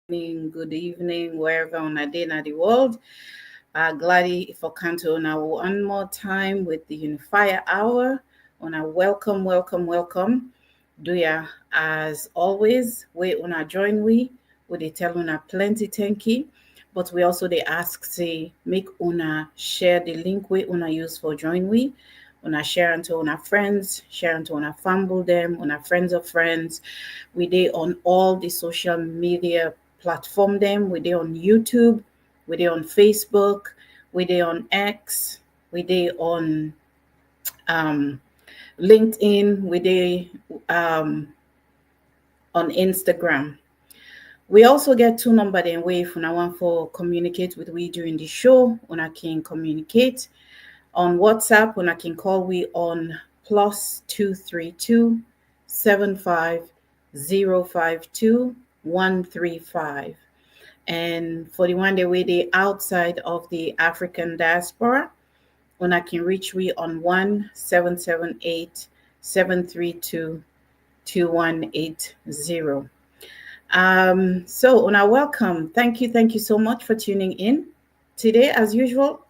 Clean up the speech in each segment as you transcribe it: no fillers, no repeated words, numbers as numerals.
Good evening, wherever on a day in the world. Glad for Kanto on our one more time with the Unifier Hour. On a welcome. Do ya as always, we una join we they tell una plenty thank you. But we also they ask say make una share the link we una use for join una share unto una friends, share unto una family them, una friends of friends. We dey on all the social media platform them. We dey on YouTube, we dey on Facebook, we dey on X, we dey on um, LinkedIn, we dey um, on Instagram. We also get two number then way if una want for communicate with we during the show. Una can communicate on WhatsApp. Una can call we on +232 75 052 135. And for the one day way they outside of the African diaspora, una can reach we on 1778 732 2180. So una welcome. Thank you so much for tuning in. Today, as usual,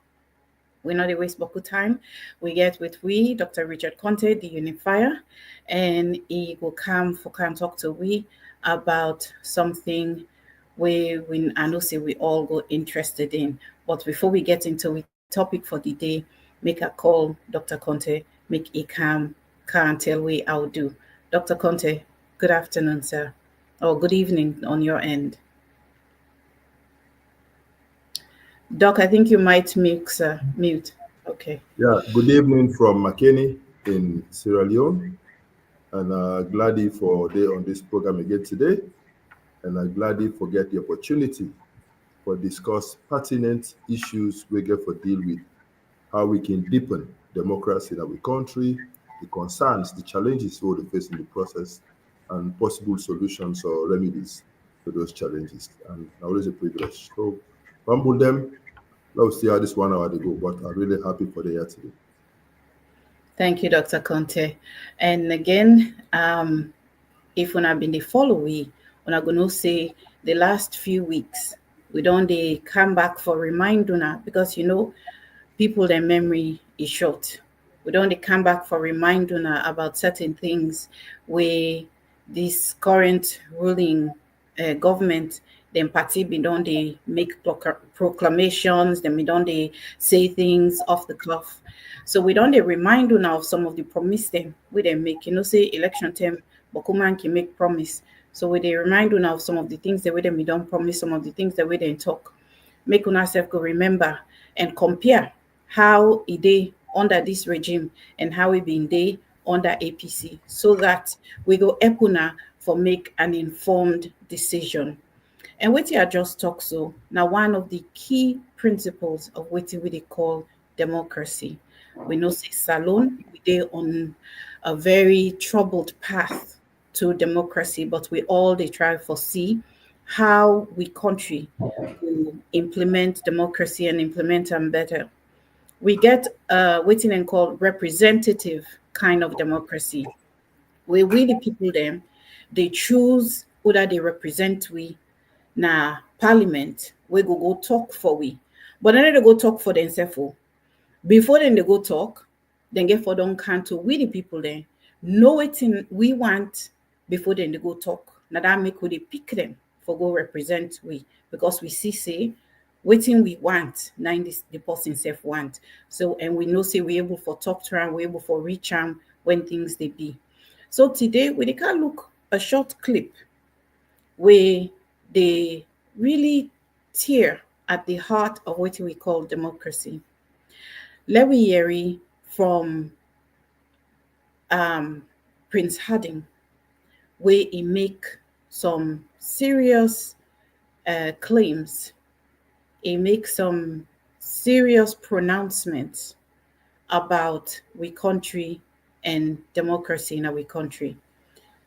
we not a waste boku time. We get with Dr. Richard Konteh, the Unifier, and he will come talk to we about something we I know say we all go interested in. But before we get into the topic for the day, make a call, Dr. Konteh, make a can tell we how do. Dr. Konteh, good afternoon, sir. Or good evening on your end. Doc, I think you might mute. Okay. Yeah, good evening from McKinney in Sierra Leone, and glad for day on this program again today, and I'm glad for get the opportunity for discuss pertinent issues we get for deal with how we can deepen democracy in our country, the concerns, the challenges we will face in the process, and possible solutions or remedies to those challenges. And always a privilege. So, humble them. Let's see how this 1 hour to go, but I'm really happy for the year today. Thank you, Dr. Konteh. And again, if when I've been the following, when I'm gonna say the last few weeks, we don't they come back for reminder now because people their memory is short. We don't they come back for reminder now about certain things where this current ruling government then party be don't they make proclamations, then we don't they say things off the cuff. So we don't they remind you now of some of the promise them we they make. Say election term, but man can make promise. So we they remind you now of some of the things that we don't promise, some of the things that we didn't talk. Make ourselves go remember and compare how it day under this regime and how it been day under APC, so that we go epuna for make an informed decision. And what I just talk so now one of the key principles of what we call democracy. We know say Salon, we dey on a very troubled path to democracy, but we all they try for see how we country will implement democracy and implement them better. We get waiting and called representative kind of democracy, where we the people them they choose whether they represent we na parliament we go talk for we. But then they go talk for themselves. Before then they go talk, then get for don't to we the people then know it in we want before then they go talk. Now that make we they pick them for go represent we because we see say waiting we want nine this the person self want. So and we know say we able for talk to them, we able for reach them when things they be. So today we can look a short clip where they really tear at the heart of what we call democracy. Let me hear from Prince Harding, where he make some serious claims. He make some serious pronouncements about we country and democracy in our country.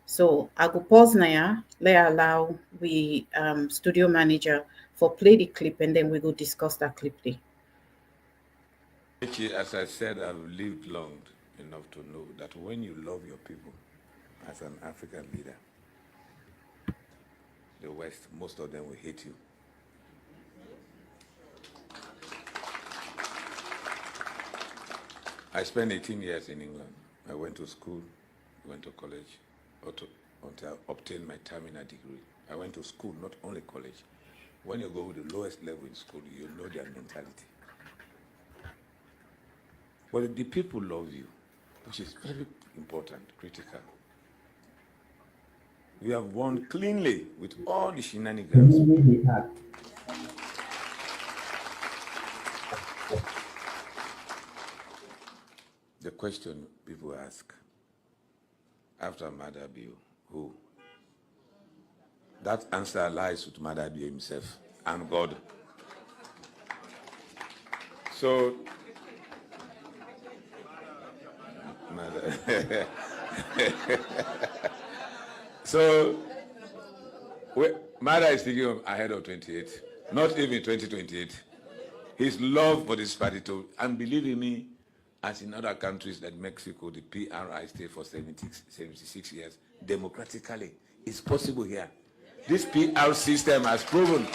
So I go pause now, let allow we studio manager for play the clip and then we go discuss that clip there. As I said, I've lived long enough to know that when you love your people as an African leader, the West, most of them will hate you. I spent 18 years in England. I went to school, went to college, until I obtained my terminal degree. I went to school, not only college. When you go with the lowest level in school, you know their mentality. But the people love you, which is very important, critical. We have won cleanly with all the shenanigans. The question people ask, after Madabiu, who? That answer lies with Madabiu himself and God. So, so Mada is thinking ahead of 28, not even 2028. His love for this party, and believe me, as in other countries like Mexico, the PRI stayed for 76 years democratically. It's possible here. This PR system has proven.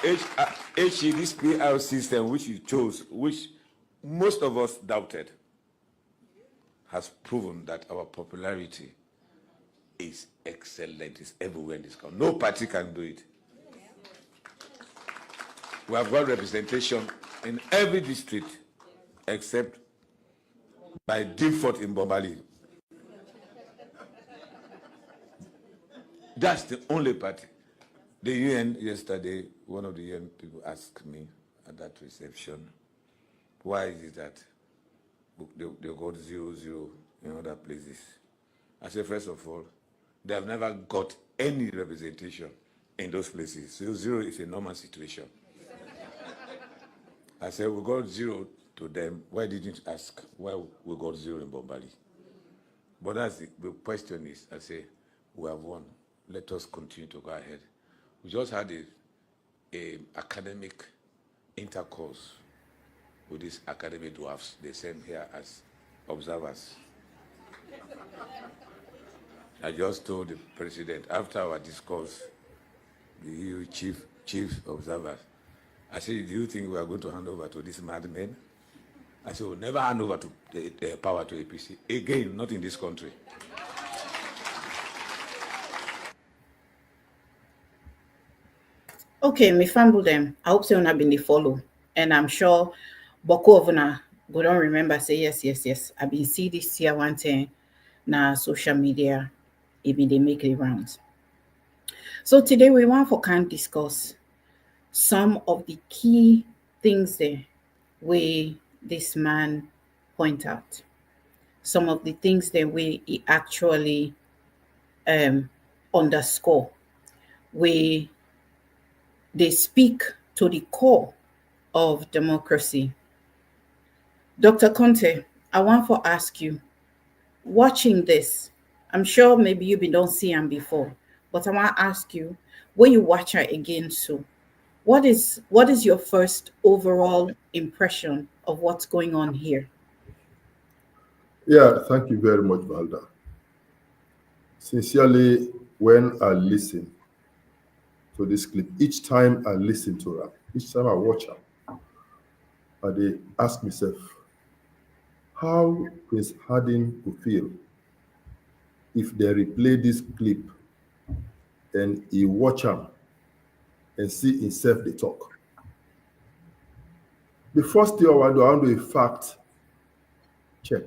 This PR system which you chose, which most of us doubted, has proven that our popularity is excellent. It's everywhere in this country. No party can do it. We have got representation in every district except by default in Bombali. That's the only party. The UN yesterday, one of the UN people asked me at that reception, why is it that they got 0-0 in other places? I said, first of all, they have never got any representation in those places. So 0 is a normal situation. I said, we got 0 to them. Why didn't you ask why we got 0 in Bombali? But that's the question is, I say, we have won. Let us continue to go ahead. We just had a academic intercourse with these academic dwarfs. They sent here as observers. I just told the president, after our discourse, the EU chief observers, I said, do you think we are going to hand over to these madmen? I said, we'll never hand over to the power to APC. Again, not in this country. Okay, me fumble them. I hope so not been the follow. And I'm sure Boko of na go don't remember say yes. I've been see this here one thing na social media, even they make the rounds. So today we want for can discuss some of the key things there where this man point out. Some of the things that we he actually underscore, where they speak to the core of democracy. Dr. Konteh, I want to ask you, watching this, I'm sure maybe you don't see him before, but I want to ask you, when you watch her again, so what is your first overall impression of what's going on here? Yeah, thank you very much, Valda. Sincerely, when I listen to this clip, each time I listen to her, each time I watch her, I ask myself, how Prince Harding would feel if they replay this clip and he watch him and see himself they talk. The first thing I want to do a fact check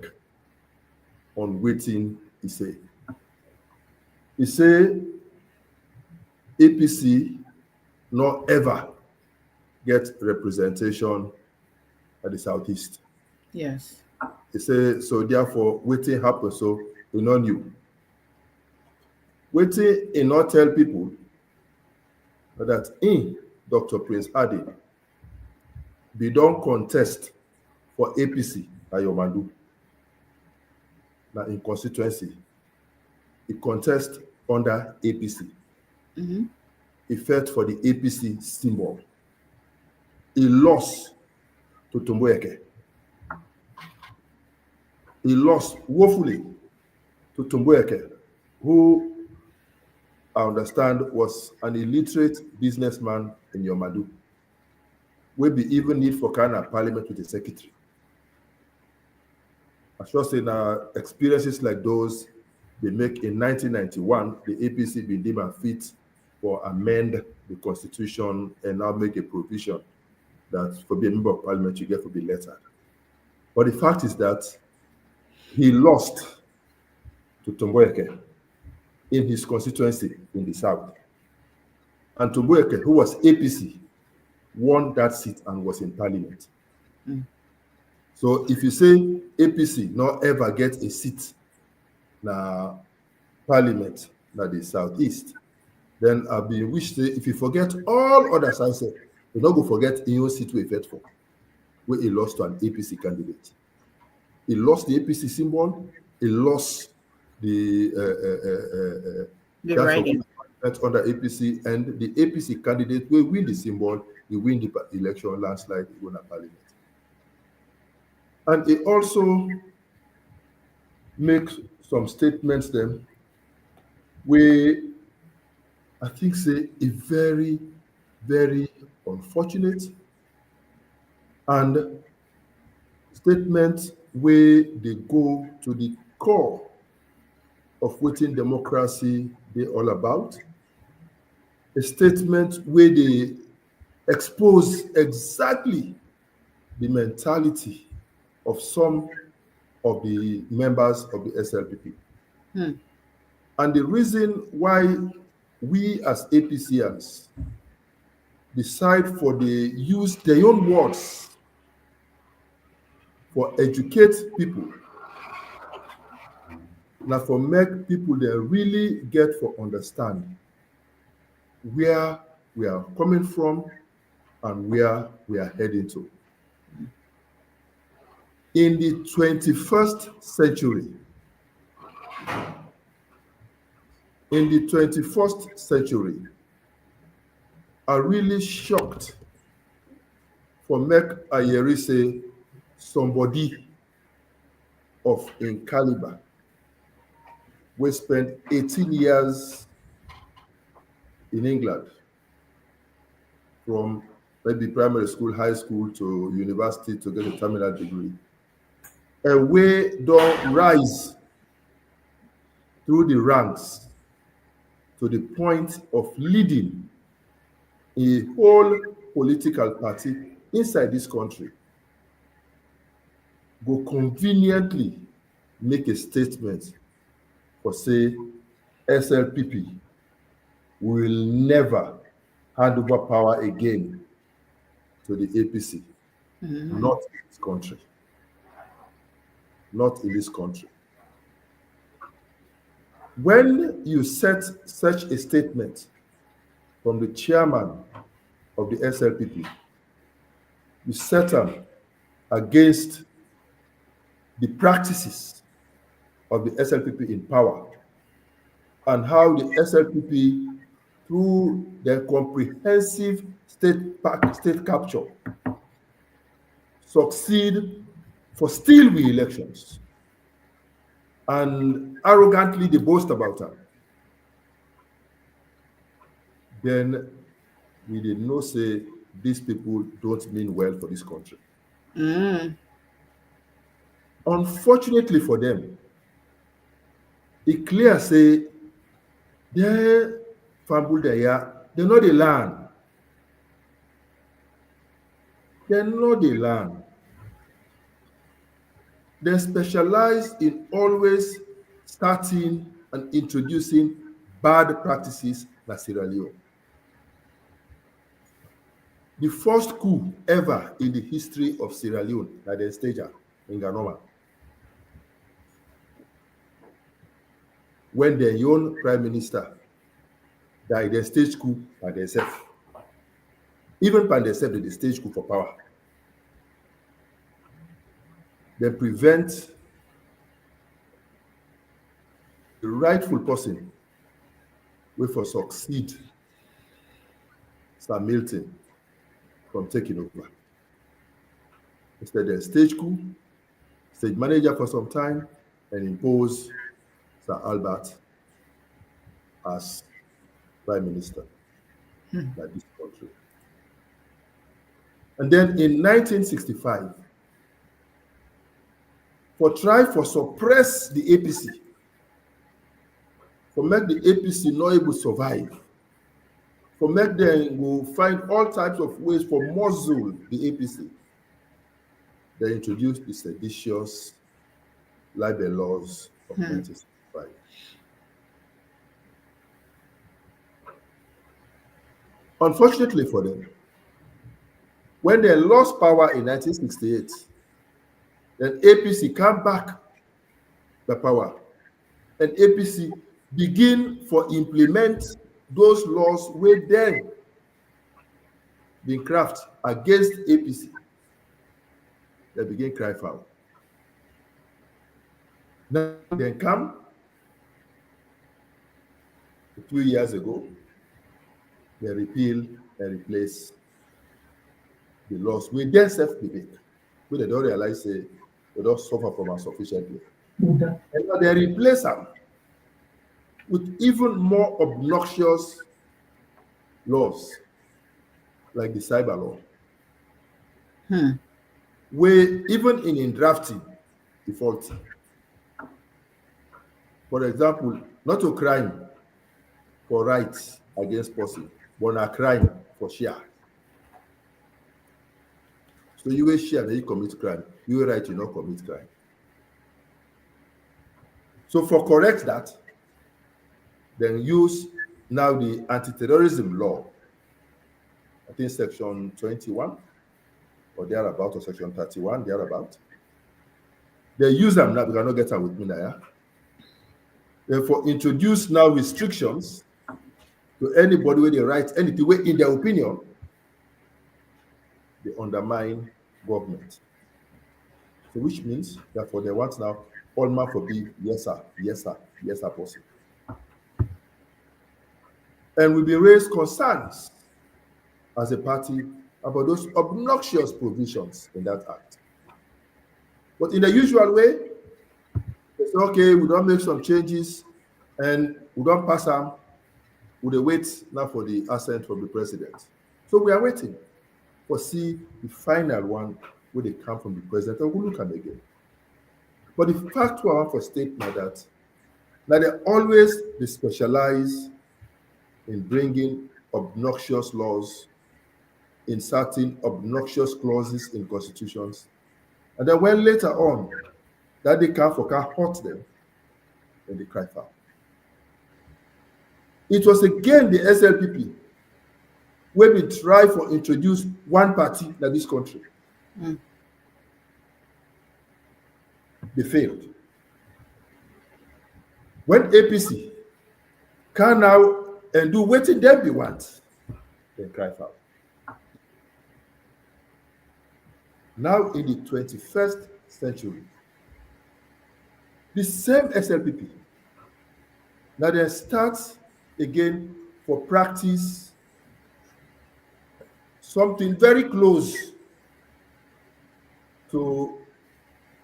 on waiting he say. He say APC not ever get representation at the Southeast. Yes. He say, so therefore, waiting happen, so we not knew. Waiting he not tell people that in Dr. Prince Harding, they don't contest for APC at Yomandu. Now in constituency, he contest under APC. Mm-hmm. He fought for the APC symbol. He lost to Tumboyeke. He lost woefully to Tumboyeke, who I understand, was an illiterate businessman in Yomadu. We be even need for kind of parliament with a secretary. I should say now experiences like those they make in 1991, the APC be deemed fit for amend the constitution and now make a provision that for be a member of parliament you get to be lettered. But the fact is that he lost to Tomboyeke in his constituency in the south. And Tomboyeke, who was APC, won that seat and was in parliament. So if you say APC not ever get a seat na parliament na the southeast, then I'll be wish say if you forget all other sides, you not go forget in your seat we fought for, where he lost to an APC candidate. He lost the APC symbol, he lost the writing under APC, and the APC candidate will win the symbol, he win the election landslide, he won a parliament. And he also makes some statements then where I think say a very, very unfortunate and statement where they go to the core of what democracy they all about. A statement where they expose exactly the mentality of some of the members of the SLPP. And the reason why we as APCians decide for the use their own words for educate people, now for make people they really get for understand where we are coming from and where we are heading to. In the 21st century, are really shocked for make Ayeri say somebody of in caliber we spent 18 years in England, from maybe primary school, high school to university to get a terminal degree, and we don't rise through the ranks to the point of leading a whole political party inside this country, go conveniently make a statement for say SLPP will never hand over power again to the APC. Not in this country. Not in this country. When you set such a statement from the chairman of the SLPP, you set them against the practices of the SLPP in power and how the SLPP, through their comprehensive state capture, succeed for still we elections, and arrogantly they boast about them. Then we did not say these people don't mean well for this country. Unfortunately for them, it clear say they fumble there, they know the land. They know the land. They specialize in always starting and introducing bad practices like Sierra Leone. The first coup ever in the history of Sierra Leone, like the stager in Ganoma, when their own prime minister died, they stage coup by themselves. Even by themselves, they stage coup for power. They prevent the rightful person who for succeed Sir Milton from taking over. Instead, they stage coup, stage manager for some time, and impose Sir Albert as prime minister like this country. And then in 1965, for try for suppress the APC, for make the APC not able to survive, for make them go find all types of ways for muzzle the APC. They introduced the seditious libel laws of 1965. Unfortunately for them, when they lost power in 1968, then APC came back the power, and APC begin for implement those laws wey then been craft against APC. They begin cry foul. Now they come 2 years ago, they repeal and replace the laws wey then self-debate, wey they don't realize say they don't suffer from am sufficiently. And now they replace them with even more obnoxious laws, like the cyber law, where even in drafting defaulting. For example, not a crime for rights against person, but a crime for share. So you will share that you commit crime, you will right you not commit crime. So for correct that, then use now the anti-terrorism law, I think section 21 or thereabout, or section 31, thereabout. They use them now, because I don't get them with me now. Yeah? Therefore, introduce now restrictions to anybody where they write anything where, in their opinion, they undermine government. So which means, therefore, they want now all man for be yes sir, yes sir, yes sir person. And we be raised concerns as a party about those obnoxious provisions in that act. But in the usual way, they say, okay, we don't make some changes and we don't pass them. We wait now for the assent from the president. So we are waiting for see the final one where they come from the president, and we'll look at them again. But the fact we have for state now that they always they specialize in bringing obnoxious laws, inserting obnoxious clauses in constitutions, and then when later on that they come for can hurt them, then they cry foul. It was again the SLPP where we try for introduce one party in this country. They failed. When APC can now and do what them they want, they cry foul. Now in the 21st century, the same SLPP, now they start again for practice something very close to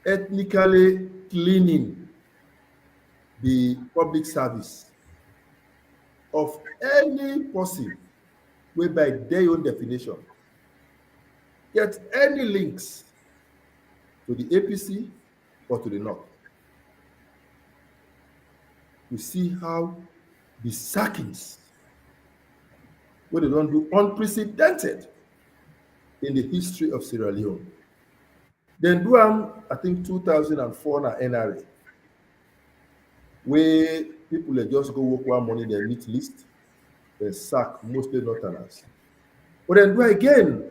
ethnically cleaning the public service of any person where by their own definition get any links to the APC or to the North. We see how the sackings, what they don't do, unprecedented in the history of Sierra Leone. Then do I think 2004 na NRA, where people they just go work one money, they meet list, they sack mostly Northerners. But then do again,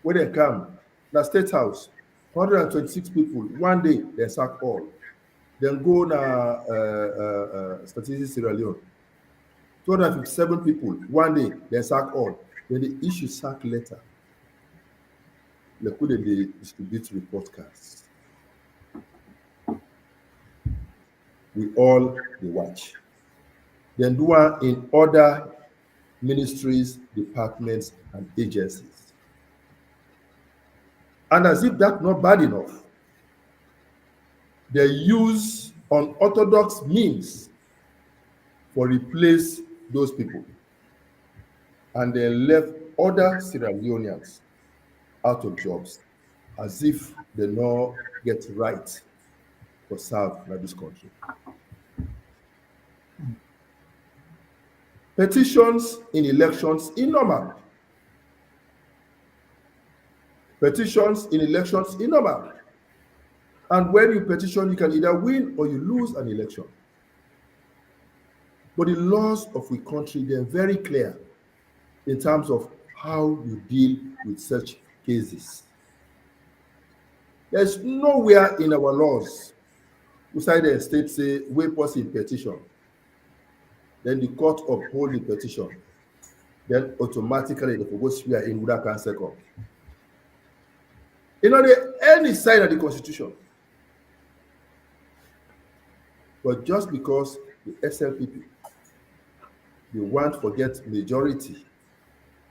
when they come, the State House, 126 people, one day they sack all. Then go na Statistics Sierra Leone, 257 people, one day they sack all. Then they issue sack letter. They couldn't distribute report cards. We all they watch. Then do one in other ministries, departments, and agencies. And as if that's not bad enough, they use unorthodox means for replace those people. and then left other Sierra Leoneans out of jobs as if they no get right to serve in this country. Petitions in elections is normal. Petitions in elections is normal. And when you petition, you can either win or you lose an election. But the laws of the country, they're very clear in terms of how you deal with such cases. There's nowhere in our laws beside the state say, we pass in petition. Then the court uphold the petition. Then automatically the go swear in without can second. You know, any side of the constitution. But just because the SLPP, they want to get majority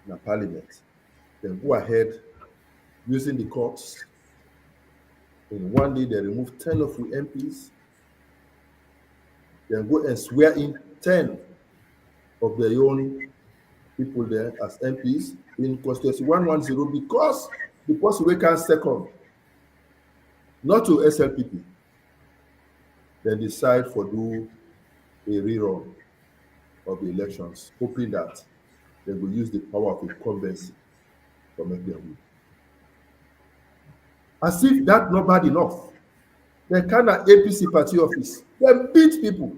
in the parliament, then go ahead using the courts. In one day, they remove 10 of the MPs, then go and swear in 10 of their own people there as MPs in constituency 110 because the person we can second, not to SLPP, then decide for do a rerun of the elections, hoping that they will use the power of incumbency to make their win. As if that's not bad enough, they can at APC party office, they beat people,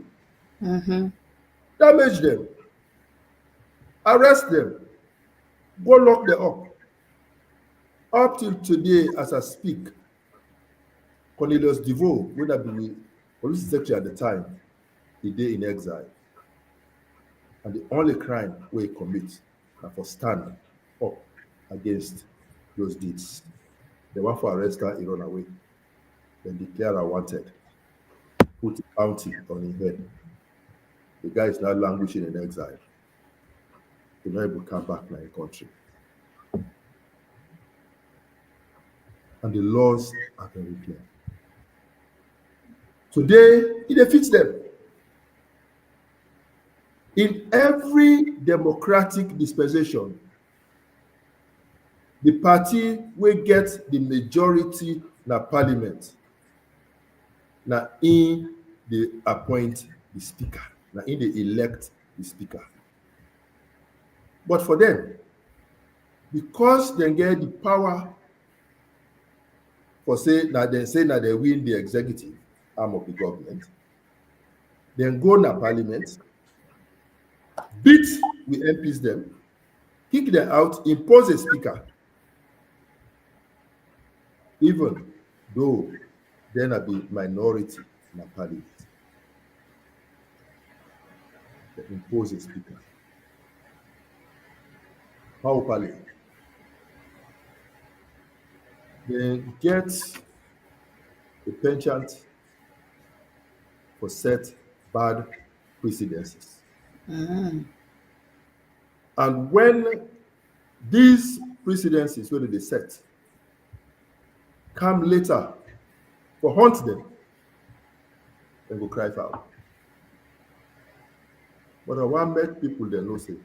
damage them, arrest them, go lock them up. Up till today, as I speak, Cornelius DeVoe, would have been the police secretary at the time, he did in exile. And the only crime we commit is for standing up against those deeds. They want for arrest her, he run away. Then declare her wanted, put a bounty on his head. The guy is now languishing in exile. He's not able to come back to the country. And the laws are very clear. Today, it defeats them. In every democratic dispensation, the party will get the majority in the parliament. Now, in they appoint the speaker. Now, in they elect the speaker. But for them, because they get the power for say that they win the executive arm of the government, then go to parliament, beat with MPs them, kick them out, impose a speaker. Even though then I be minority in the parliament, they impose a speaker. How parliament? They get a penchant for set bad precedences. And when these precedences, whether they set, come later for haunt them, they will cry foul. But I want to make people they know say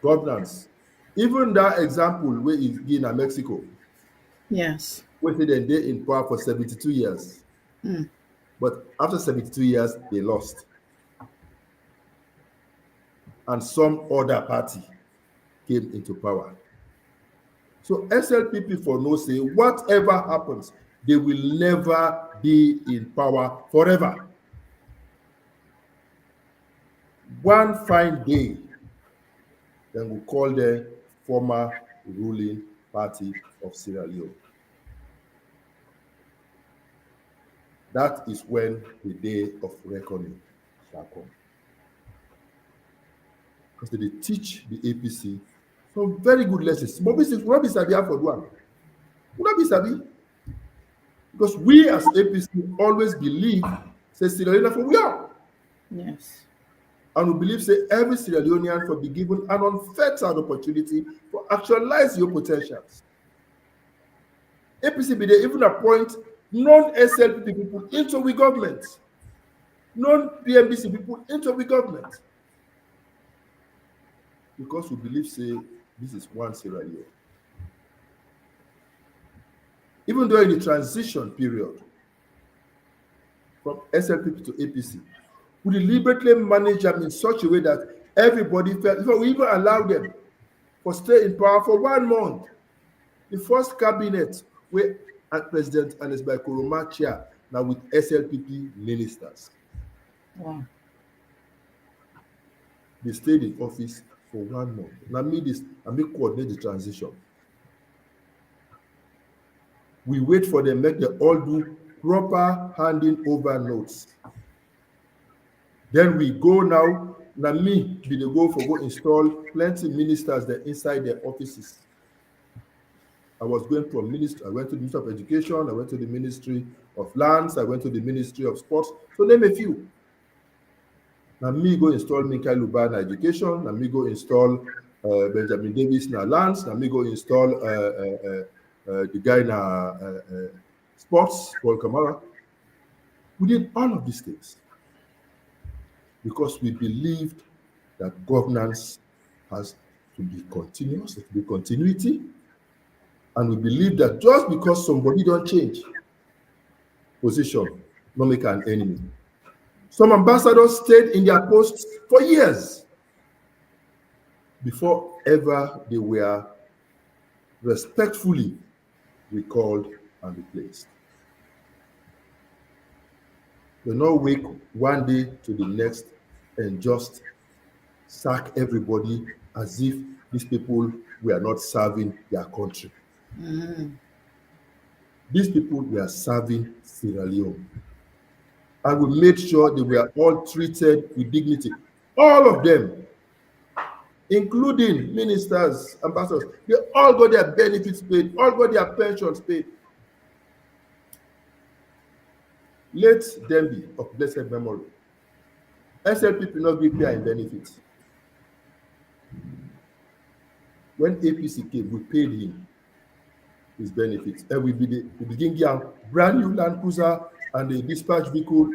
governance. Even that example where is in Mexico. Yes. Where they in power for 72 years. But after 72 years, they lost. And some other party came into power. So SLPP for no say, whatever happens, they will never be in power forever. One fine day, then we'll call the former ruling party of Sierra Leone. That is when the day of reckoning shall come. Because they teach the APC some very good lessons. But we will not be sabi for one. We will not be sabi. Because we as APC always believe, say Sierra Leone for we are. Yes. And we believe, say, every Sierra Leonean for be given an unfettered opportunity to actualize your potentials. APC be they even appoint non-SLPP people into the government, non-PMBC people into the government. because we believe, say, this is one Sierra Leone. Even during the transition period from SLPP to APC, we deliberately manage them in such a way that everybody felt, we even allowed them for stay in power for 1 month. The first cabinet where President Ernest Bai Koroma chair now with SLPP ministers. Wow. They stayed in office for 1 month. Now me coordinate the transition. We wait for them, make them all do proper handing over notes. Then we go now me be the go install plenty ministers there inside their offices. I was going from ministry, I went to the Ministry of Education, I went to the Ministry of Lands, I went to the Ministry of Sports, so name a few. Now me go install Michael Luba na education, now me go install Benjamin Davis na lands, now me go install the guy na sports, Paul Kamara. We did all of these things because we believed that governance has to be continuous, there to be continuity, and we believe that just because somebody don't change position, not make an enemy. Some ambassadors stayed in their posts for years before ever they were respectfully recalled and replaced. They not wake one day to the next and just sack everybody as if these people were not serving their country. These people were serving Sierra Leone. And we made sure they were all treated with dignity. All of them, including ministers, ambassadors, they all got their benefits paid, all got their pensions paid. Let them be of blessed memory. SLPP not be pay in benefits. When APC came, we paid him his benefits, and we begin getting brand new Land Cruiser and a dispatch vehicle,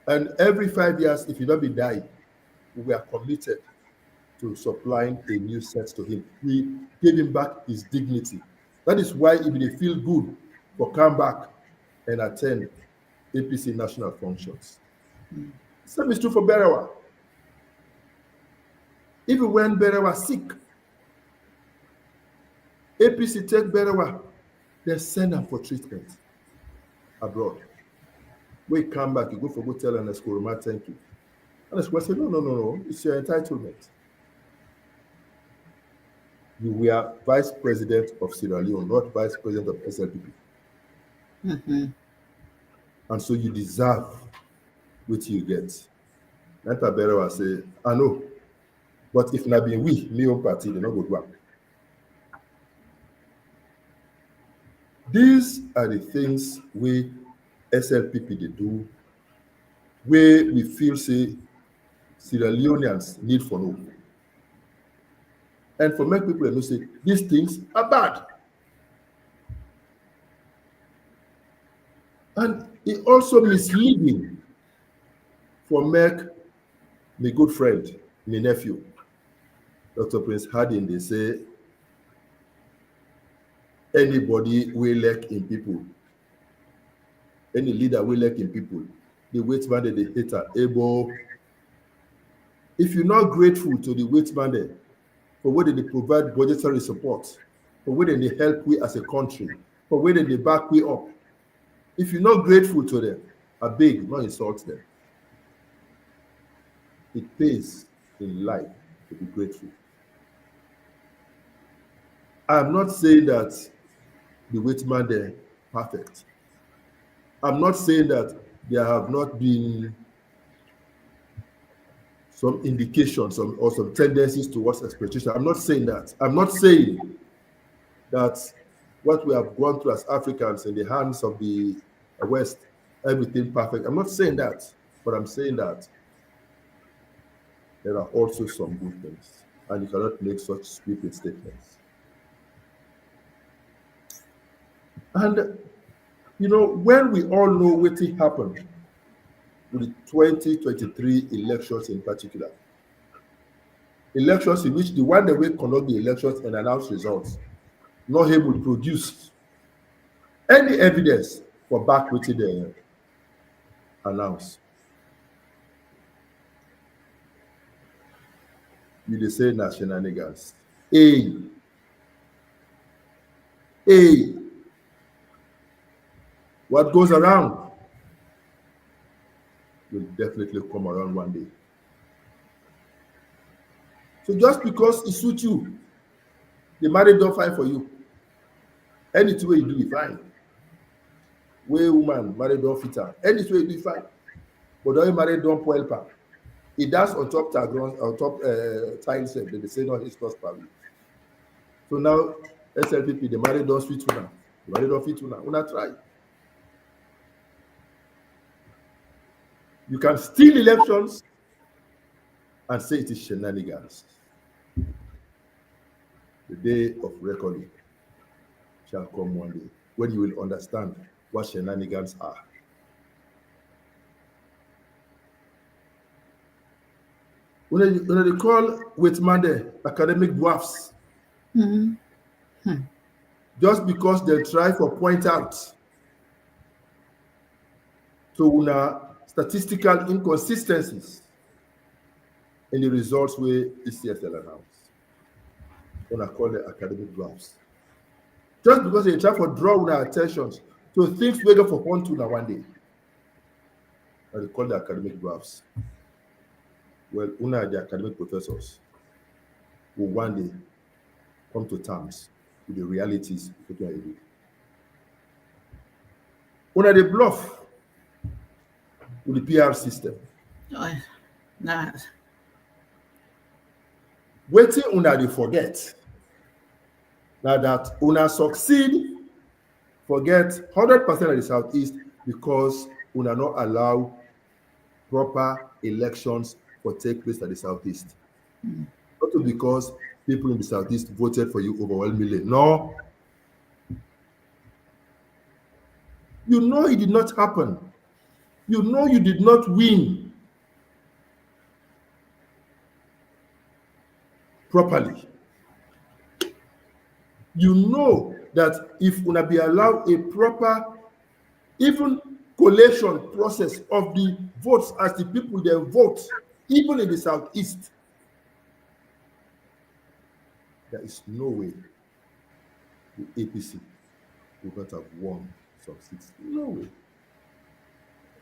and every 5 years, if he not be die, we were committed to supplying a new set to him. We gave him back his dignity. That is why if they feel good for come back and attend APC national functions. Same is true for Berewa. Even when Berewa sick, APC take Berewa, they send him for treatment abroad. We come back, you go tell Ernest Koroma, thank you. Ernest Koroma say, no, it's your entitlement. You were vice president of Sierra Leone, not vice president of SLPP. And so you deserve what you get. Nanta Berewa say, I know, but if not be we, me own party, they not go do it. These are the things we SLPP they do, where we feel say Sierra Leoneans need for know. And for many people they say these things are bad. And it also misleading for my good friend, my nephew, Dr. Prince Harding. They say anybody will lack in people, any leader will lack in people, the wait man, the hater, able. If you're not grateful to the wait man for whether they provide budgetary support, for whether they help we as a country, for whether they back we up, if you're not grateful to them, I beg, not insult them. It pays in life to be grateful. I'm not saying that the wait man there perfect. I'm not saying that there have not been some indications or some tendencies towards exploitation. I'm not saying that. I'm not saying that what we have gone through as Africans in the hands of the West, everything perfect. I'm not saying that, but I'm saying that there are also some good things, and you cannot make such sweeping statements. And when we all know what happened with the 2023 elections in particular, elections in which the one that will conduct the elections and announce results not able to produce any evidence for back wetin dem announce. You dey say na shenanigans. What goes around will definitely come around one day. So just because it suits you, the marriage don fine for you. Anything wey you do, e fine. Wey woman marriage don fit am, anything wey you do, e fine. But the marriage don spoil am. E dance on top tile sef, dem dey say no his cost per week. So now SLPP, the marriage don sweet una, the marriage don fit una try. You can steal elections and say it is shenanigans. The day of reckoning shall come one day when you will understand what shenanigans are. When they call with Mande academic dwarfs, just because they try for point out to una statistical inconsistencies in the results wey ECSL announced. Una call them academic dwarfs. Just because they try for draw una attention to things wey go for point una one day. And they call them academic dwarfs. Well, una the academic professors will one day come to terms with the realities of what you do. Una dey bluff with the PR system. Wetin una dey forget na that una succeed forget 100% of the Southeast because una not allow proper elections for take place at the Southeast. Not because people in the Southeast voted for you overwhelmingly. No. You know it did not happen. You know you did not win properly. You know that if una be allowed a proper, even collation process of the votes as the people then vote, even in the Southeast, there is no way the APC would not have won some seats. No way.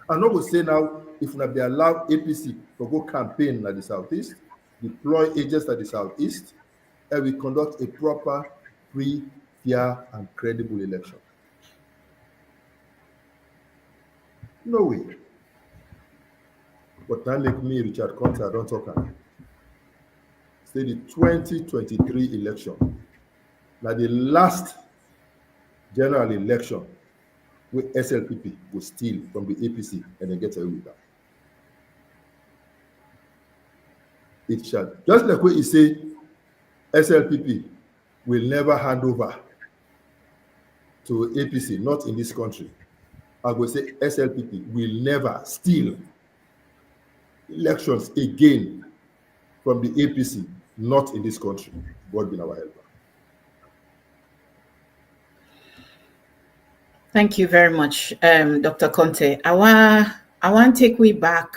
I'm not going to say now, if we be allowed APC to go campaign at the Southeast, deploy agents at the Southeast, and we conduct a proper, free, fair, and credible election. No way. But now make me, Richard Konteh, I don't talk about. Say the 2023 election, now the last general election where SLPP will steal from the APC and then get away with that. It shall. Just like what you say, SLPP will never hand over to APC, not in this country. I will say SLPP will never steal elections again from the APC, not in this country. God be our helper. Thank you very much, Dr. Konteh. I want to take we back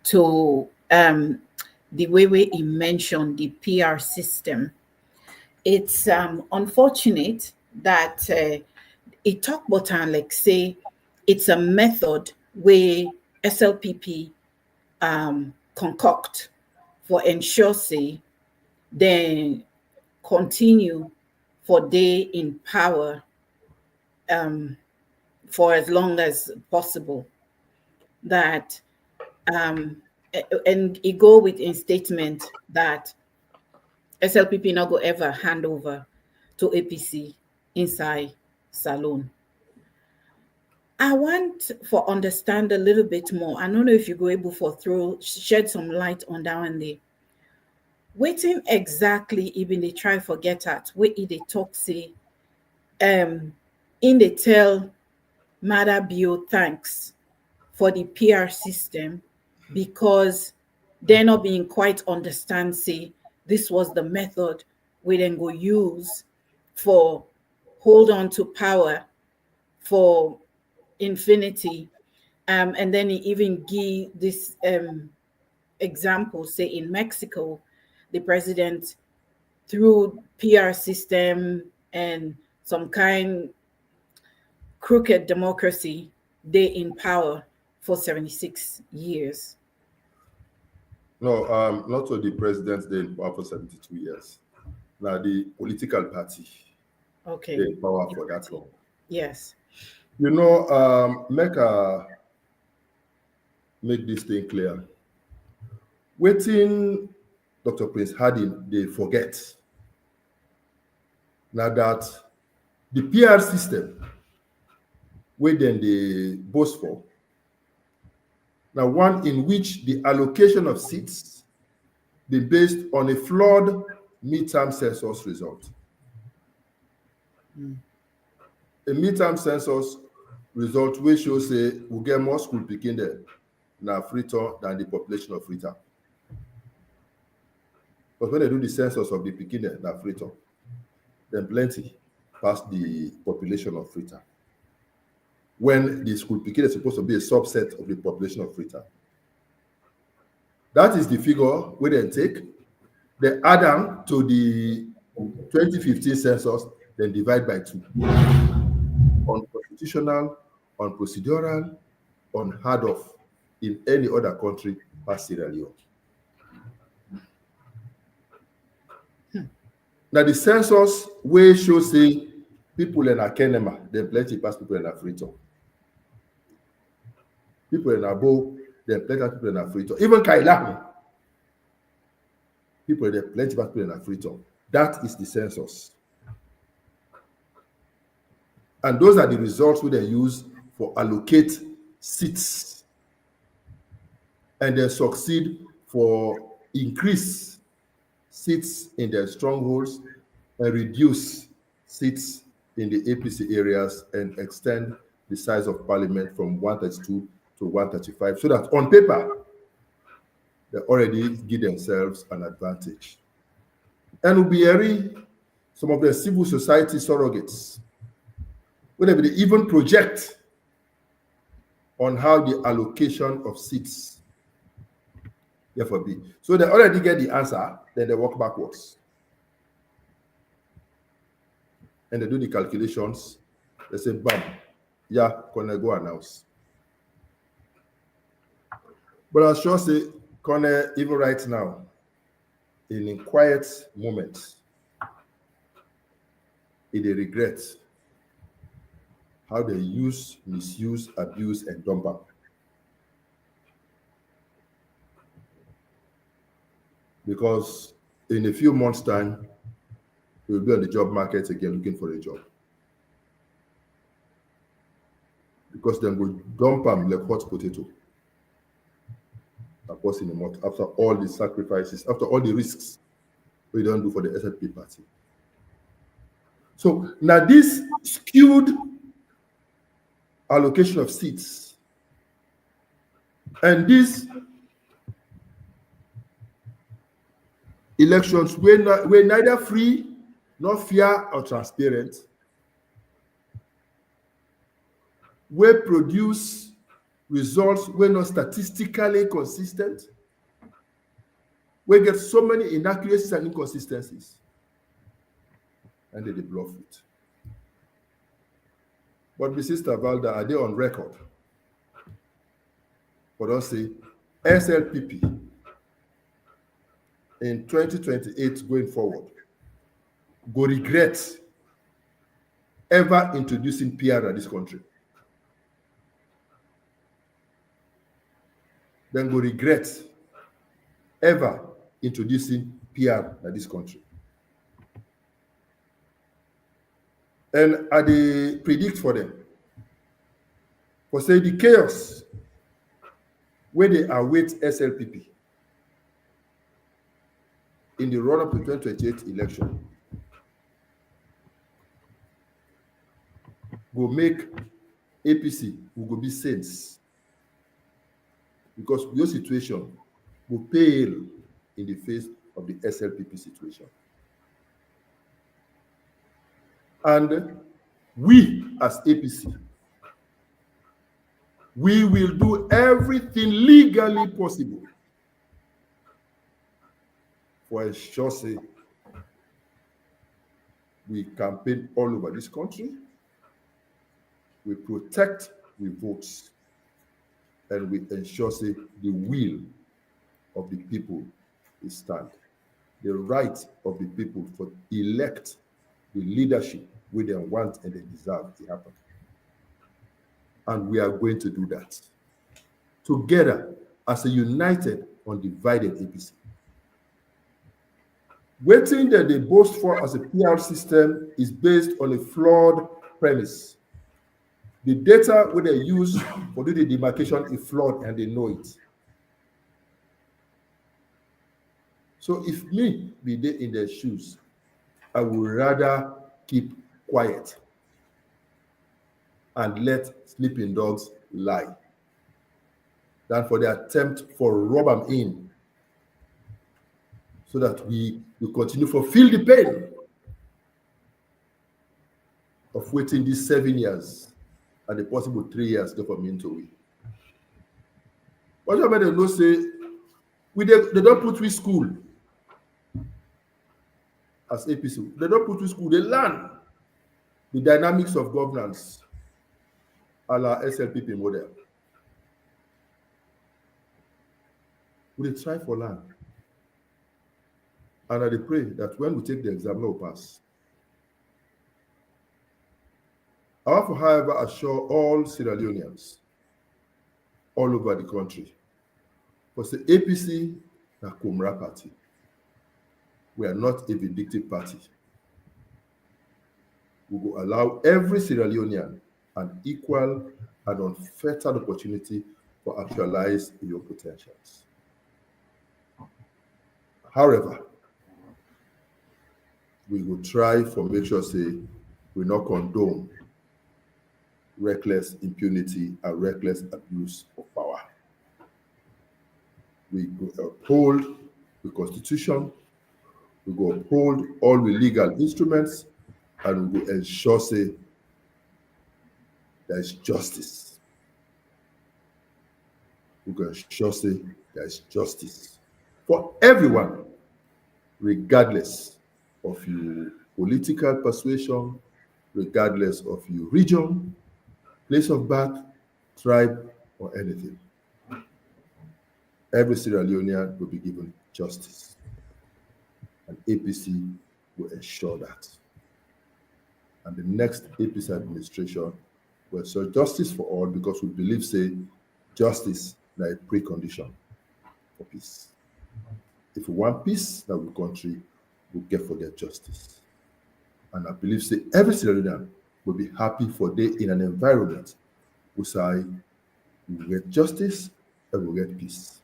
to the way he mentioned the PR system. It's unfortunate that it talk about like say it's a method where SLPP concoct for ensure say they continue for day in power for as long as possible. That and it go with in statement that SLPP not go ever hand over to APC inside Salone. I want for understand a little bit more. I don't know if you go able for shed some light on that one day. Waiting exactly even they try forget at where they talk say in they tell Mother Bio thanks for the PR system because they're not being quite understand say this was the method we then go use for hold on to power for infinity. And then he even give this example, say in Mexico, the president through PR system and some kind crooked democracy, they in power for 76 years. No, not all the presidents they in power for 72 years. Now the political party Okay. they in power for that long. Yes. You know, make this thing clear. Waiting, Dr. Prince Harding, they forget now that the PR system, where then they boast for, now one in which the allocation of seats be based on a flawed midterm census result. A midterm census result which shows say we get more school picking there na Freetown than the population of Freetown. But when they do the census of the picking there na Freetown, then plenty pass the population of Freetown. When the school picking is supposed to be a subset of the population of Freetown. That is the figure we then take, they add them to the 2015 census, then divide by 2. On constitutional, on procedural, on hard off in any other country past Sierra Leone. Now the census way shows say people in Akenema, then plenty pass people in Freetown. People in Abo, then plenty people in Freetown. Even Kaila, people there plenty pass people in Freetown. That is the census. And those are the results we they use for allocate seats and then succeed for increase seats in their strongholds and reduce seats in the APC areas and extend the size of parliament from 132 to 135 so that on paper they already give themselves an advantage. And Ubieri, some of the civil society surrogates, whenever they even project on how the allocation of seats therefore be. So they already get the answer, then they work backwards. And they do the calculations. They say, bam, yeah, Konteh go announce. But I'll sure say, Konteh, even right now, in a quiet moment, they regret how they use, misuse, abuse, and dump up. Because in a few months' time, he will be on the job market again looking for a job. Because then we dump them like hot potato. Of course, in a month, after all the sacrifices, after all the risks we don't do for the SLPP party. So now this skewed allocation of seats and these elections were neither free nor fair or transparent, we produce results were not statistically consistent, we get so many inaccuracies and inconsistencies, and they bluff it. But Mrs. Valda, are they on record? For us say SLPP in 2028 going forward go regret ever introducing PR in this country. Then go regret ever introducing PR in this country. And I they predict for them, for say the chaos where they await SLPP in the run-up to 2028 election will make APC will go be saints, because your situation will pale in the face of the SLPP situation. And we as APC, we will do everything legally possible for ensuring we campaign all over this country, we protect, we vote, and we ensure the will of the people is stand. The right of the people for elect the leadership we they want and they deserve to happen. And we are going to do that together as a united, undivided APC. Waiting that they boast for as a PR system is based on a flawed premise. The data when they use for do the demarcation is flawed and they know it. So if me be there in their shoes, I would rather keep quiet and let sleeping dogs lie than for the attempt for rub them in so that we continue to feel the pain of waiting these 7 years and the possible 3 years go from into it. What about they know say they don't put we school as APC. They don't put we school, they learn the dynamics of governance a la SLPP model. We try for learn. And I pray that when we take the exam, we'll pass. I want to, however, assure all Sierra Leoneans all over the country, because the APC is a Kumra party. We are not a vindictive party. We will allow every Sierra Leonean an equal and unfettered opportunity to actualize your potentials. However, we will try for make sure say we not condone reckless impunity and reckless abuse of power. We will uphold the Constitution, we will uphold all the legal instruments, and we will ensure say there is justice. We will ensure say there is justice for everyone, regardless of your political persuasion, regardless of your region, place of birth, tribe, or anything. Every Sierra Leonean will be given justice. And APC will ensure that. And the next APC administration will ensure justice for all, because we believe, say, justice is a precondition for peace. If we want peace in our country, we forget justice. And I believe, say, every Sierra Leonean will be happy for they in an environment where say we will get justice and we will get peace.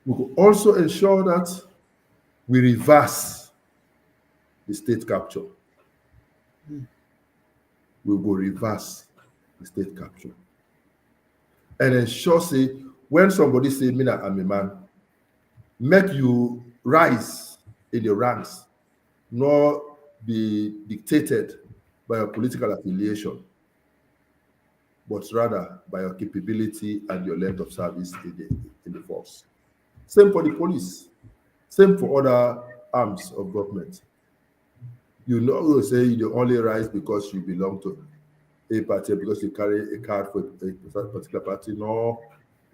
We will also ensure that we reverse the state capture. We will reverse the state capture. And ensure, say, when somebody say, "Me, I'm a man," make you rise in the ranks, nor be dictated by your political affiliation, but rather by your capability and your length of service in the force. Same for the police, same for other arms of government. You know, say you only rise because you belong to a party, because you carry a card for a particular party. No,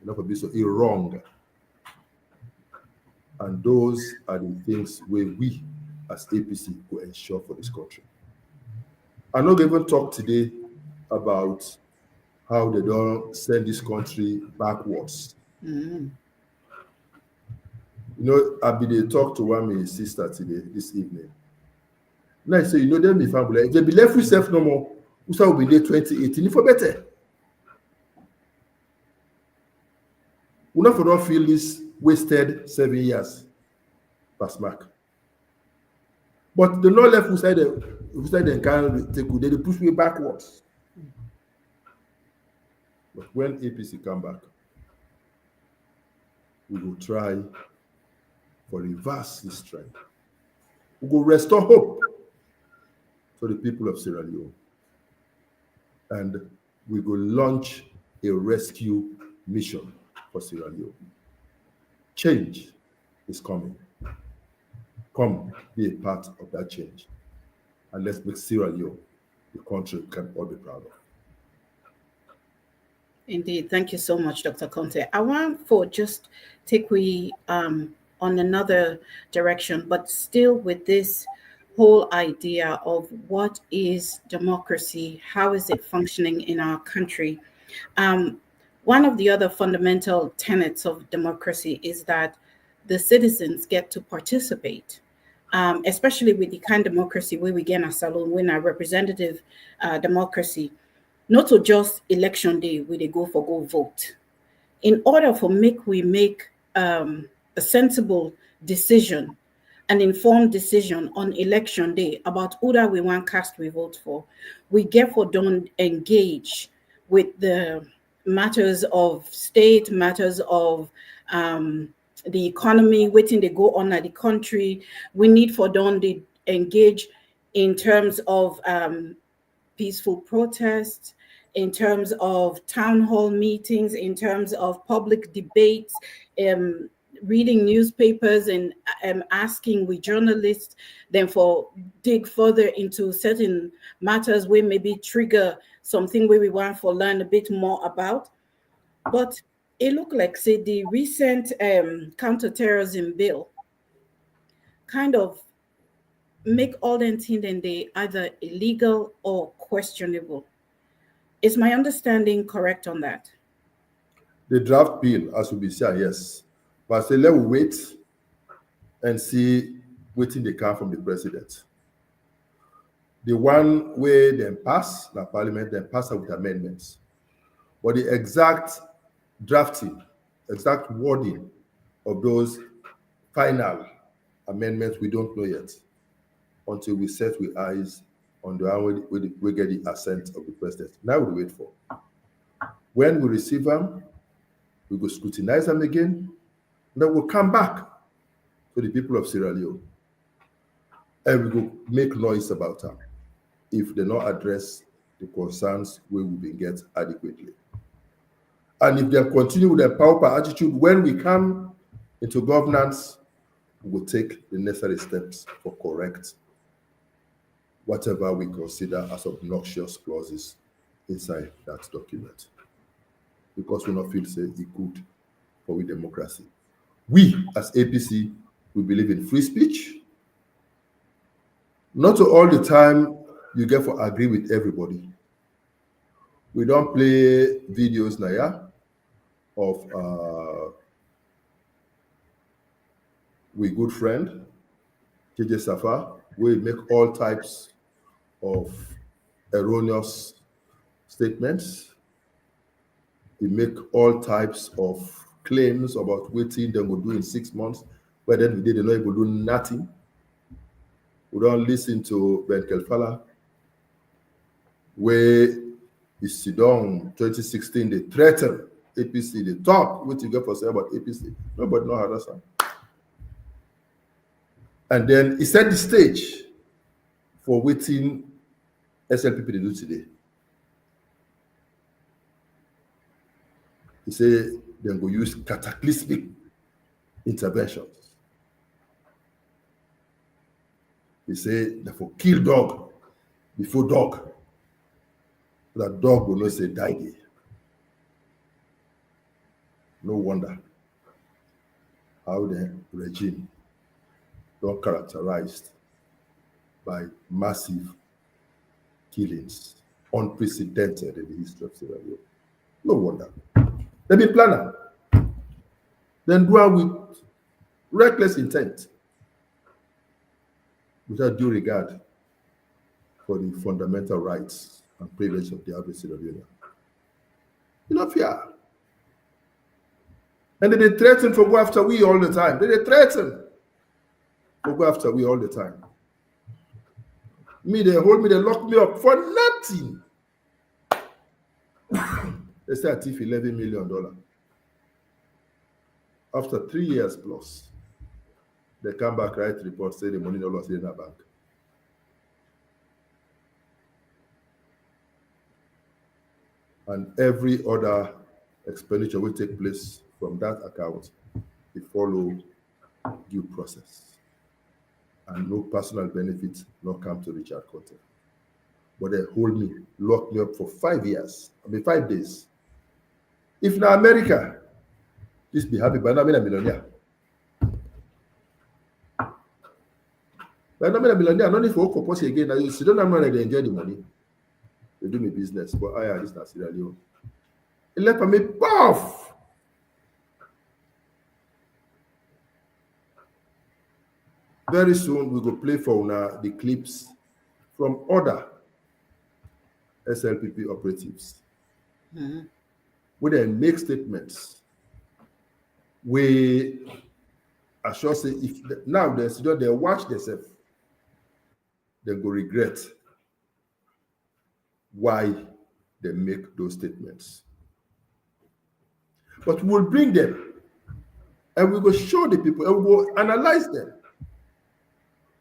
not for be so wrong. And those are the things where we as APC will ensure for this country. I'm not going to talk today about how they don't send this country backwards. You know, I've been talk to one my sister today, this evening. Now I say, you know, them if I'm like, if they be left with self no more, we will be there 2018 for better. We not for don't feel this wasted 7 years past mark. But the no left inside the can take they push me backwards. But when APC come back, we will try for reverse this trend. We will restore hope to the people of Sierra Leone. And we will launch a rescue mission for Sierra Leone. Change is coming. Come be a part of that change. And let's make Sierra Leone the country we can all be proud of. Indeed. Thank you so much, Dr. Konteh. I want for just take we on another direction, but still with this whole idea of what is democracy, how is it functioning in our country. One of the other fundamental tenets of democracy is that the citizens get to participate, especially with the kind of democracy where we get in a salon, when a representative democracy, not to just election day where they go for go vote. In order for we make a sensible decision, an informed decision on election day about who that we want cast we vote for, we get for don't engage with the matters of state, matters of the economy, waiting they go on at the country. We need for don't they engage in terms of peaceful protests, in terms of town hall meetings, in terms of public debates, reading newspapers and asking we journalists then for dig further into certain matters where maybe trigger something where we want to learn a bit more about. But it looked like, say, the recent counterterrorism bill kind of make all the things and they either illegal or questionable. Is my understanding correct on that? The draft bill, as we be saying, yes. But say, let we wait and see waiting the come from the president. The one where then pass the parliament, then pass out with amendments. But the exact drafting, exact wording of those final amendments, we don't know yet until we set with eyes on the one we get the assent of the president. Now we wait for. When we receive them, we will scrutinize them again, and then we'll come back to the people of Sierra Leone and we will make noise about them if they not address the concerns we will be get adequately. And if they continue with their power attitude, when we come into governance, we will take the necessary steps for correct whatever we consider as obnoxious clauses inside that document. Because we not feel say it good for we democracy. We as APC, we believe in free speech. Not all the time you get to agree with everybody. We don't play videos now, yeah, of we good friend, JJ Safa. We make all types of erroneous statements. We make all types of claims about waiting they will do in 6 months, but then we did not even do nothing. We don't listen to Ben Kelfala, where he sit down 2016, they threaten APC, they talk what you get for say about APC. Nobody know how that's done. And then he set the stage for waiting SLPP to do today. He said they're going to use cataclysmic interventions. He said therefore kill dog before dog. That dog will not say die day. No wonder how the regime don't characterized by massive killings, unprecedented in the history of Sierra Leone. No wonder. They be planner. Then do it with reckless intent, without due regard for the fundamental rights and privilege of the average Sierra Leonean. You know, fear. And they threaten for go after we all the time. They threaten for go after we all the time. Me, they hold me, they lock me up for nothing. They say I thief $11 million. After 3 years plus. They come back, write report, say the money no lost in a bank. And every other expenditure will take place from that account, they follow due process. And no personal benefit not come to Richard Konteh. But they hold me, lock me up for 5 years. 5 days. If now America, please be happy, but I'm a millionaire. But I'm a millionaire, not if you compose again. You see, don't have money, they enjoy the money. They do me business, but I this is Sierra Leone. It left me puff. Very soon we go play for una the clips from other SLPP operatives. Where they make statements. We I sure say if now they watch themselves, they go regret why they make those statements. But we'll bring them and we will show the people and we will analyze them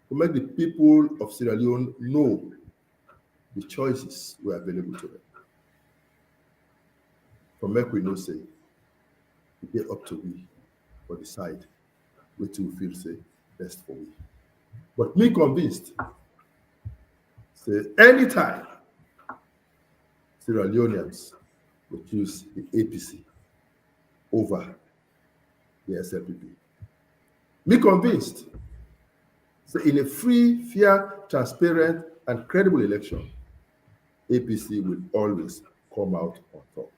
to make the people of Sierra Leone know the choices were available to them. For make we know say, it get up to we for decide what we feel say best for we. But me convinced, say anytime Sierra Leoneans will choose the APC over the SLPP. Me convinced, say in a free, fair, transparent, and credible election, APC will always come out on top.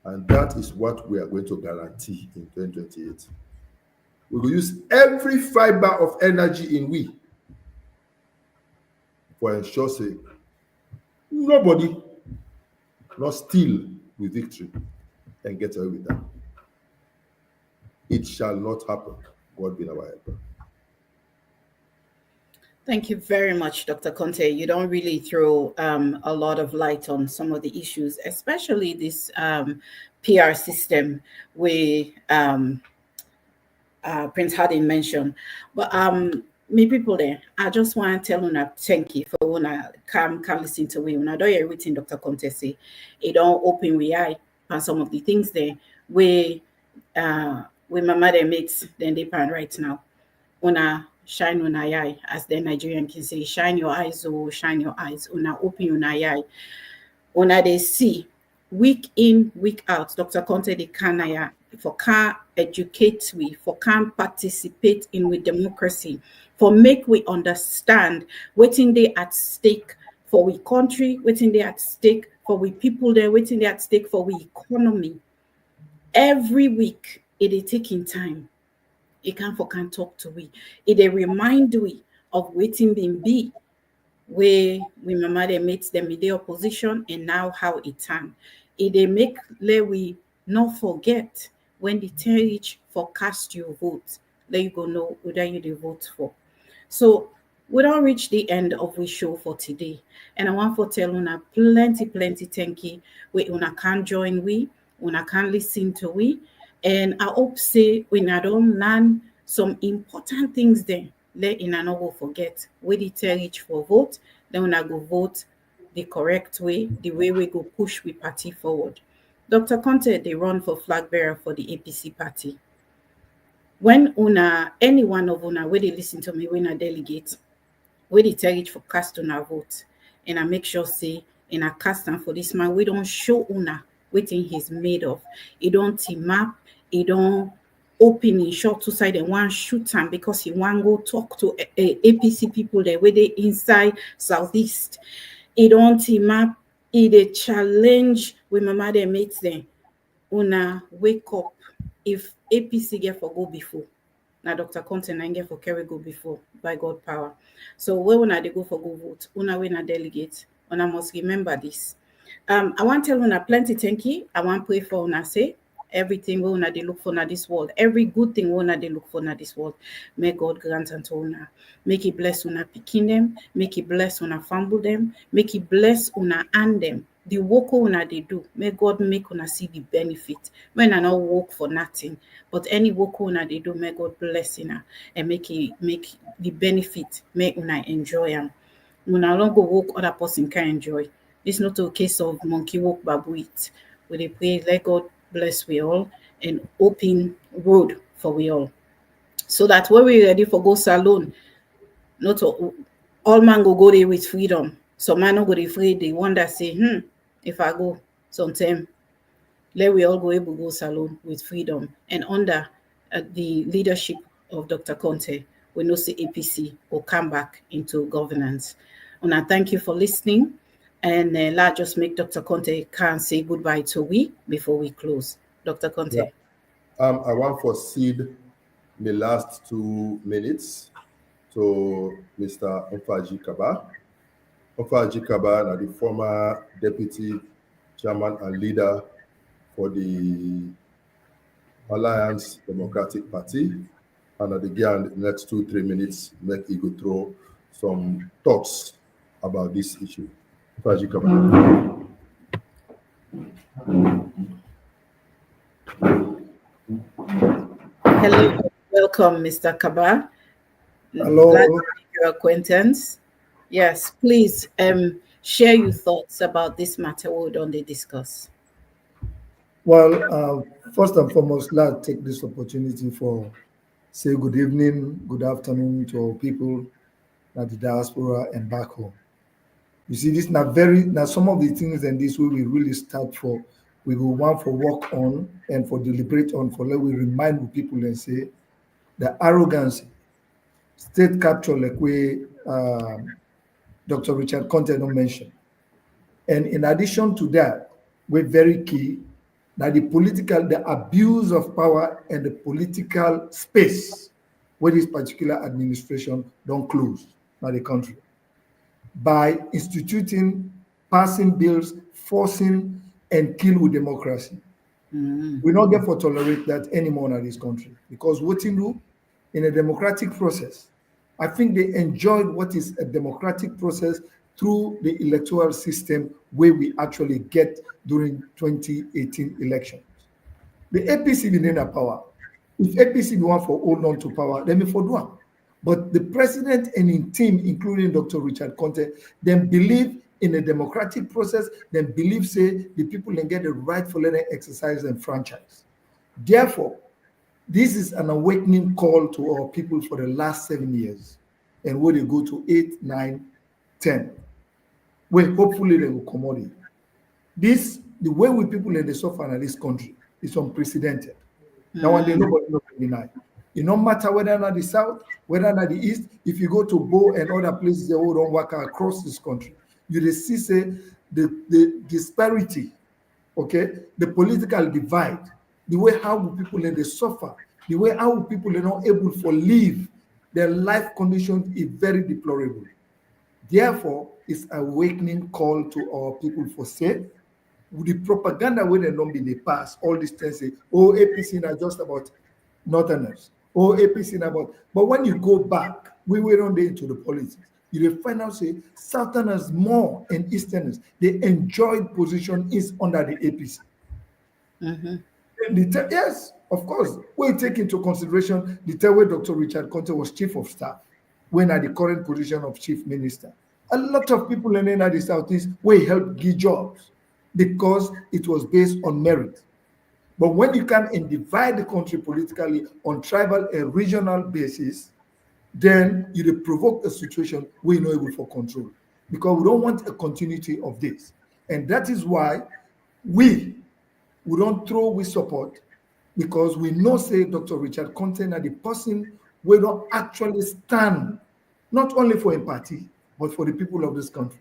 And that is what we are going to guarantee in 2028. We will use every fiber of energy in we for ensure say nobody not steal with victory and get away with that. It shall not happen. God be our helper. Thank you very much, Dr. Konteh. You don't really throw a lot of light on some of the issues, especially this PR system where Prince Harding mentioned. But me people there, I just want to tell you thank you for when I come listen to me. When I don't hear everything Dr. Konteh say, it don't open we eye on some of the things there where my mother mates then they pan right now. Una shine on eye, as the Nigerian can say, shine your eyes, oh, shine your eyes. Una open your eye. Una they see week in, week out. Dr. Konteh the Kanaya for can educate we, for can participate in with democracy, for make we understand waiting they at stake for we country, waiting they at stake for we people there, waiting they at stake for we economy. Every week it is taking time. It can talk to we. It a remind we of waiting being be where we mama they meet them in the opposition and now how it turn. It a make let we not forget when they tell each for cast your vote, let you go know whether you the vote for. So we don't reach the end of we show for today. And I want to tell una plenty thank you. We una can join we, una can listen to we. And I hope say when I don't learn some important things there, let in I not go forget. We the tell each for vote, then when I go vote the correct way, the way we go push we party forward. Dr. Konteh, they run for flag bearer for the APC party. When any one of una, where they listen to me, when I delegate, where they tell each for cast on our vote, and I make sure say, in a cast and for this man, we don't show una waiting he's made of. He don't team up, he don't open in short two side and one shoot him because he want go talk to APC people there where they inside Southeast. He don't team up, he they challenge with my mother mates them. Una wake up if APC get for go before. Now Dr. Konteh and get for carry go before by God power. So where una they go for go vote, una when a delegate, una must remember this. I want to tell una plenty thank you. I want to pray for una say everything we una they look for na this world. Every good thing we una they look for na this world. May God grant unto una. Make it bless una picking them. Make it bless una fumble them. Make it bless una and them. the work una they do, may God make una see the benefit. When I not work for nothing, but any work una they do, may God bless una and make the benefit, make una enjoy them. Una don't go work other person can enjoy. It's not a case of monkey walk babu eat. We dey pray, let God bless we all and open road for we all. So that when we ready for go salon, not all man go there with freedom. Some man no go dey afraid. They wonder say, if I go sometime, let we all go able go salon with freedom and under the leadership of Dr. Konteh, we know say APC will come back into governance. And I thank you for listening. And let's just make Dr. Konteh can say goodbye to we before we close. Dr. Konteh. Yeah. I want to cede the last 2 minutes to Mr. Ofaji Kaba. Ofaji Kaba, the former deputy chairman and leader for the Alliance Democratic Party, and at the next 2-3 minutes, make you go through some thoughts about this issue. Ofaji Kaba. Hello, welcome, Mr. Kaba. Hello. Glad to make your acquaintance. Yes, please share your thoughts about this matter we're going to discuss. Well, first and foremost, let's take this opportunity for say good evening, good afternoon to our people at the diaspora and back home. You see, this now some of the things and this way we really start for, we will want for work on and for deliberate on for let we remind the people and say the arrogance, state capture like we Dr. Richard Konteh mentioned. And in addition to that, we're very key that the abuse of power and the political space where this particular administration don't close by the country by instituting, passing bills, forcing, and kill with democracy. We not get for tolerate that anymore in this country because what you do in a democratic process, I think they enjoyed what is a democratic process through the electoral system where we actually get during 2018 elections. The APC been in a power. If APC be want for hold on to power, then we for do it. But the president and his team, including Dr. Richard Konteh, then believe in a democratic process, then believe say the people can get the right for letting exercise and franchise. Therefore, this is an awakening call to our people for the last 7 years, and where they go to 8, 9, 10, where hopefully they will come out. This, the way we people in the suffer in this country is unprecedented. Now, one day nobody will deny. It no matter whether or not the south, whether or not the east, if you go to Bo and other places they all don't work across this country, you see say the disparity, okay, the political divide, the way how people in the suffer, the way how people are not able to live, their life conditions is very deplorable. Therefore, it's an awakening call to our people for say, with the propaganda where they don't be the past, all these things say, oh, APC are just about Northerners, oh, APC about, but when you go back, we were on there into the politics, you will find out say Southerners more and Easterners, they enjoyed position is under the APC. Yes, of course, we take into consideration the time when Dr. Richard Konteh was chief of staff, when at the current position of chief minister. A lot of people in the Southeast will help give jobs because it was based on merit. But when you come and divide the country politically on tribal and regional basis, then you provoke a situation we're not able for control because we don't want a continuity of this. And that is why we don't throw with support because we know say Dr. Richard Konteh are the person we don't actually stand not only for a party but for the people of this country.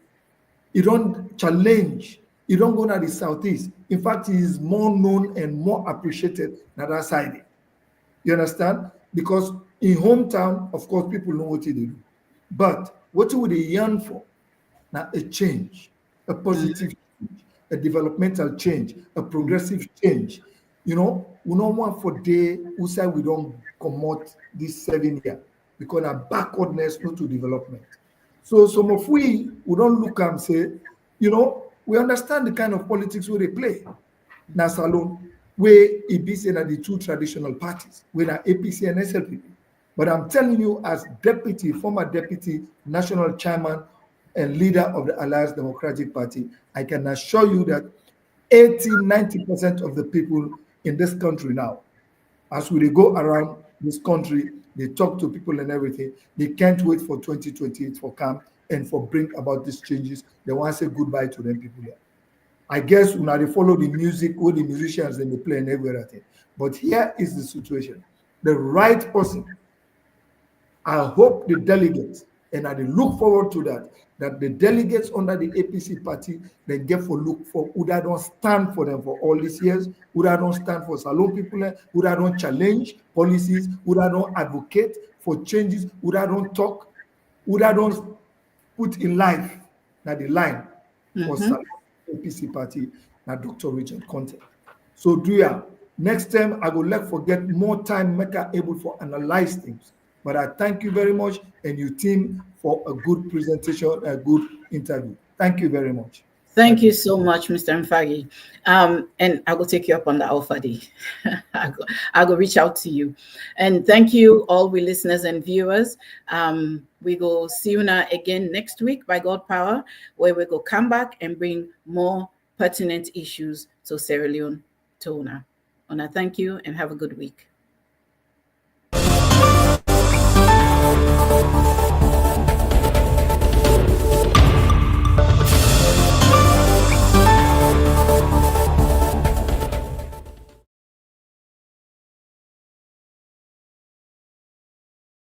He don't challenge. He don't go to the Southeast. In fact, he is more known and more appreciated than that side. You understand? Because in hometown, of course, people know what he do. But what would they yearn for? Now, a change, a positive change, a developmental change, a progressive change. You know, we don't want for day who say we don't promote this 7 year because our backwardness not to development. So some of we don't look and say, you know, we understand the kind of politics where they play. Now, Salone, where it be saying that the two traditional parties, where are APC and SLPP. But I'm telling you, as deputy, former deputy, national chairman, and leader of the Alliance Democratic Party, I can assure you that 80–90% of the people in this country now, as we go around this country, they talk to people and everything, they can't wait for 2028 for come and for bring about these changes. They want to say goodbye to them people here. I guess when they follow the music, all the musicians and they play and everything. But here is the situation. The right person, I hope the delegates, and I look forward to that the delegates under the APC party, they get for look for who that don't stand for them for all these years, who that don't stand for Salon people, who that don't challenge policies, who that don't advocate for changes, who that don't talk, who that don't put in life now the line for Salon APC party, now Dr. Richard Konteh. So Duya, next time I will let forget more time make her able for analyze things. But I thank you very much and your team for a good presentation, a good interview. Thank you very much. Thank you so much, Mr. Mfagi. And I will take you up on the alpha day. I will reach out to you. And thank you, all we listeners and viewers. We go see you now again next week by God power, where we go come back and bring more pertinent issues to Sierra Leone. Tona. Thank you and have a good week.